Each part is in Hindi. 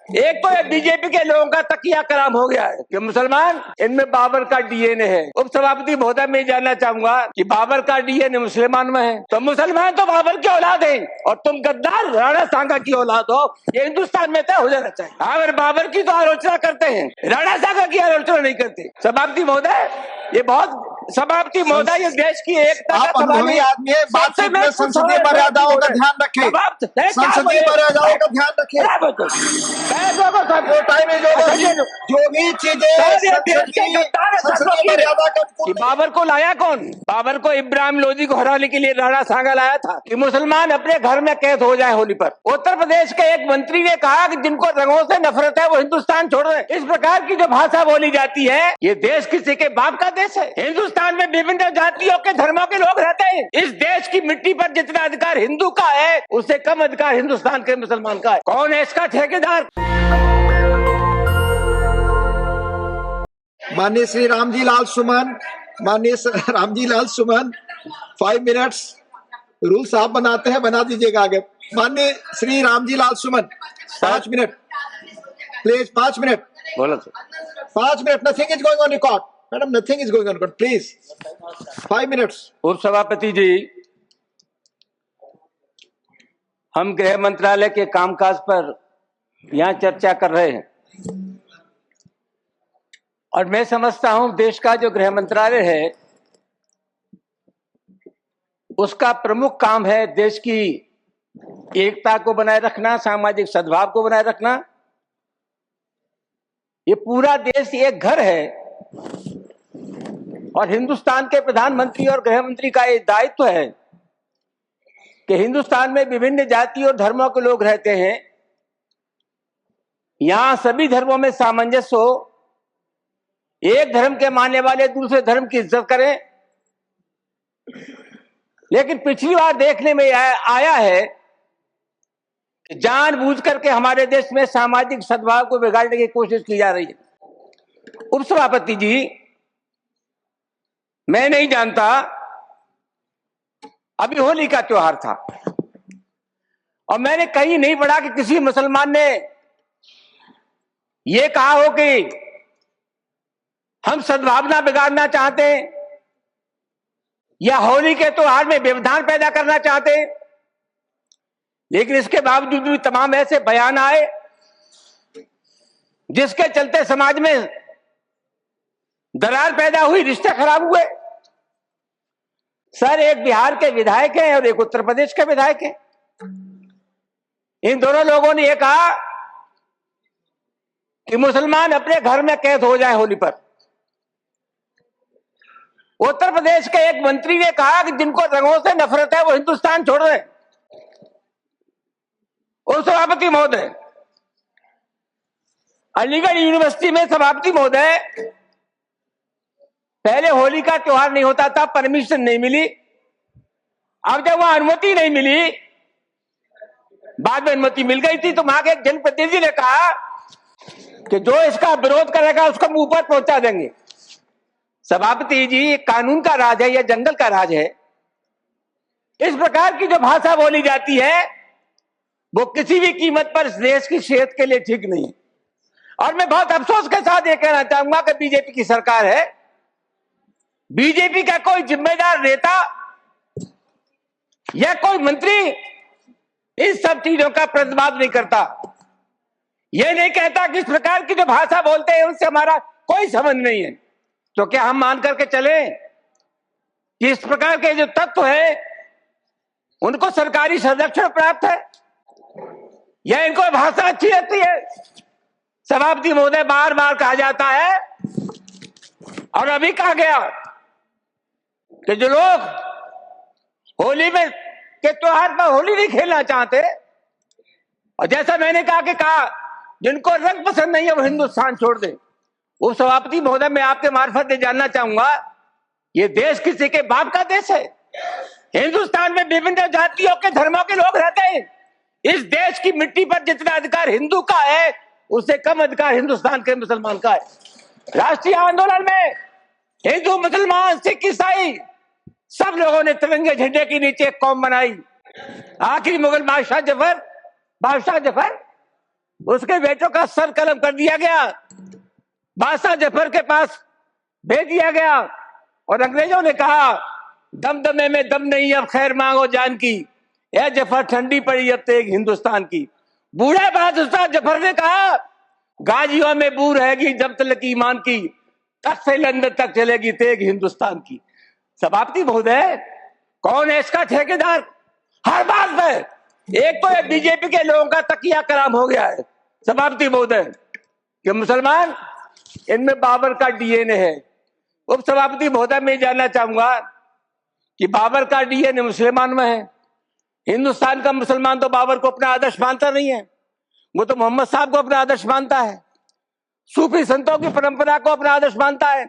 एक तो बीजेपी के लोगों का तकिया कलाम हो गया है कि मुसलमान इनमें बाबर का डीएनए है। उपसभापति महोदय, मैं जानना चाहूंगा कि बाबर का डीएनए मुसलमान में है, तो मुसलमान तो बाबर की औलाद है और तुम गद्दार राणा सांगा की औलाद हो। ये हिंदुस्तान में तय हो जाना चाहिए। अगर बाबर की तो आलोचना करते हैं, राणा सांगा की आलोचना नहीं करते। सभापति महोदय, ये बहुत सभापति महोदय, ये देश की एकता आप अनुभवी आदमी है, बातचीत में संसदीय मर्यादाओं का ध्यान रखें। संसदीय मर्यादाओं का ध्यान रखें। जो भी चीजें संसदीय मर्यादा का, बाबर को लाया कौन? बाबर को इब्राहिम लोधी को हराने के लिए राणा सांगा लाया था कि मुसलमान अपने घर में कैद हो जाए होली पर। उत्तर प्रदेश के एक मंत्री ने कहा कि जिनको रंगों से नफरत है वो हिंदुस्तान छोड़ रहे। इस प्रकार की जो भाषा बोली जाती है, ये देश किसी के बाप का देश है। हिंदुस्तान में विभिन्न जातियों के धर्मों के लोग रहते हैं। इस देश की मिट्टी पर जितना अधिकार हिंदू का है, उससे कम अधिकार हिंदुस्तान के मुसलमान का है। कौन है इसका ठेकेदार? माननीय श्री रामजी लाल सुमन, माननीय रामजी लाल सुमन, 5 मिनट्स रूल्स आप बनाते हैं, बना दीजिएगा आगे। माननीय श्री रामजी लाल सुमन, 5 मिनट प्लीज, 5 मिनट बोलो। 5 minute, nothing is going on record madam, nothing is going on record, please 5 minutes. उप सभापति जी, हम गृह मंत्रालय के कामकाज पर यहाँ चर्चा कर रहे हैं और मैं समझता हूं देश का जो गृह मंत्रालय है उसका प्रमुख काम है देश की एकता को बनाए रखना, सामाजिक सद्भाव को बनाए रखना। ये पूरा देश एक घर है और हिंदुस्तान के प्रधानमंत्री और गृह मंत्री का ये दायित्व है कि हिंदुस्तान में विभिन्न जाति और धर्मों के लोग रहते हैं, यहां सभी धर्मों में सामंजस्य हो, एक धर्म के मानने वाले दूसरे धर्म की इज्जत करें। लेकिन पिछली बार देखने में आया है कि जानबूझ करके हमारे देश में सामाजिक सद्भाव को बिगाड़ने की कोशिश की जा रही है। उपसभापति जी, मैं नहीं जानता, अभी होली का त्योहार था और मैंने कहीं नहीं पढ़ा कि किसी मुसलमान ने यह कहा हो कि हम सद्भावना बिगाड़ना चाहते हैं या होली के त्योहार में व्यवधान पैदा करना चाहते हैं। लेकिन इसके बावजूद भी तमाम ऐसे बयान आए जिसके चलते समाज में दरार पैदा हुई, रिश्ते खराब हुए। सर, एक बिहार के विधायक हैं और एक उत्तर प्रदेश के विधायक हैं। इन दोनों लोगों ने यह कहा कि मुसलमान अपने घर में कैद हो जाए होली पर। उत्तर प्रदेश के एक मंत्री ने कहा कि जिनको रंगों से नफरत है वो हिंदुस्तान छोड़ रहे। और सभापति महोदय, अलीगढ़ यूनिवर्सिटी में सभापति महोदय, पहले होली का त्योहार नहीं होता था, परमिशन नहीं मिली। अब जब वहां अनुमति नहीं मिली, बाद में अनुमति मिल गई थी, तो वहां के एक जनप्रतिनिधि ने कहा कि जो इसका विरोध करेगा उसको मुंह पर पहुंचा देंगे। सभापति जी, कानून का राज है या जंगल का राज है? इस प्रकार की जो भाषा बोली जाती है वो किसी भी कीमत पर इस देश की सेहत के लिए ठीक नहीं है। और मैं बहुत अफसोस के साथ ये कहना चाहूंगा कि बीजेपी की सरकार है, बीजेपी का कोई जिम्मेदार नेता या कोई मंत्री इस सब चीजों का प्रतिवाद नहीं करता। यह नहीं कहता कि इस प्रकार की जो भाषा बोलते हैं उनसे हमारा कोई संबंध नहीं है। तो क्या हम मान करके चले कि इस प्रकार के जो तत्व है उनको सरकारी संरक्षण प्राप्त है या इनको भाषा अच्छी लगती है? सभापति महोदय, बार बार कहा जाता है और अभी कहा गया कि जो लोग होली में के त्योहार पर होली नहीं खेलना चाहते, और जैसा मैंने कहा जिनको रंग पसंद नहीं है वो हिंदुस्तान छोड़ दे। वो सभापति महोदय, मैं आपके मार्फत से जानना चाहूंगा, ये देश किसी के बाप का देश है? हिंदुस्तान में विभिन्न जातियों के धर्मों के लोग रहते हैं। इस देश की मिट्टी पर जितना अधिकार हिंदू का है उससे कम अधिकार हिंदुस्तान के मुसलमान का है। राष्ट्रीय आंदोलन में हिंदू, मुसलमान, सिख, ईसाई सब लोगों ने तिरंगे झंडे के नीचे एक कौम बनाई। आखिरी मुगल बादशाह जफर उसके बेटों का सर कलम कर दिया गया, बादशाह जफर के पास भेज दिया गया और अंग्रेजों ने कहा दमदमे में दम नहीं, अब खैर मांगो जान की, यह जफर ठंडी पड़ी अब तेग हिंदुस्तान की। बूढ़े बादशाह जफर ने कहा गाजियों में बू रहेगी जब तक ईमान की, तक से लंदन तक चलेगी तेग हिंदुस्तान की। सभापति महोदय, कौन है इसका ठेकेदार? हर बात में एक तो बीजेपी के लोगों का तकिया कलाम हो गया है सभापति महोदय कि मुसलमान, इनमें बाबर का डीएनए है। उप सभापति महोदय, मैं जानना चाहूंगा कि बाबर का डीएनए मुसलमान में है। हिंदुस्तान का मुसलमान तो बाबर को अपना आदर्श मानता नहीं है, वो तो मोहम्मद साहब को अपना आदर्श मानता है, सूफी संतों की परंपरा को अपना आदर्श मानता है।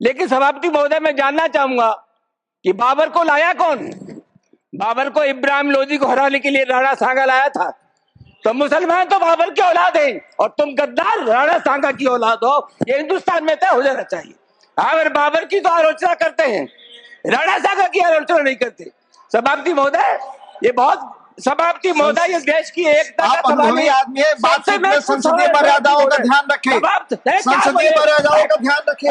लेकिन सभापति महोदय, मैं जानना चाहूंगा कि बाबर को लाया कौन? बाबर को इब्राहिम लोधी को हराने के लिए राणा सांगा लाया था। तो मुसलमान तो बाबर की औलाद है और तुम गद्दार राणा सांगा की औलाद हो, ये हिंदुस्तान में तय हो जाना चाहिए। अगर बाबर की तो आलोचना करते हैं, राणा सांगा की आलोचना नहीं करते। सभापति महोदय, ये बहुत सभापति महोदय, ये देश की एकता का अनुभवी आदमी है, बातचीत में संसदीय मर्यादाओं का ध्यान रखें, संसदीय मर्यादाओं का ध्यान रखें।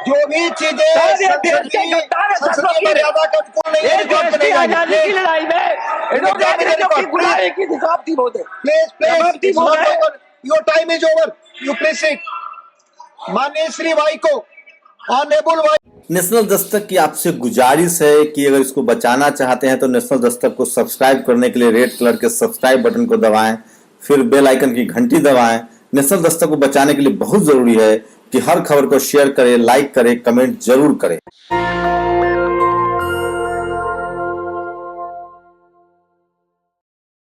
जो भी चीजें संसदीय मर्यादा का अनुकूल नहीं है, आजादी की लड़ाई में गुलामी की सभापति महोदय, your time is over, you please sit. माननीय श्री वाई को, ऑनरेबल वाई। नेशनल दस्तक की आपसे गुजारिश है कि अगर इसको बचाना चाहते हैं तो नेशनल दस्तक को सब्सक्राइब करने के लिए रेड कलर के सब्सक्राइब बटन को दबाएं, फिर बेल आइकन की घंटी दबाएं। नेशनल दस्तक को बचाने के लिए बहुत जरूरी है कि हर खबर को शेयर करें, लाइक करें, कमेंट जरूर करें।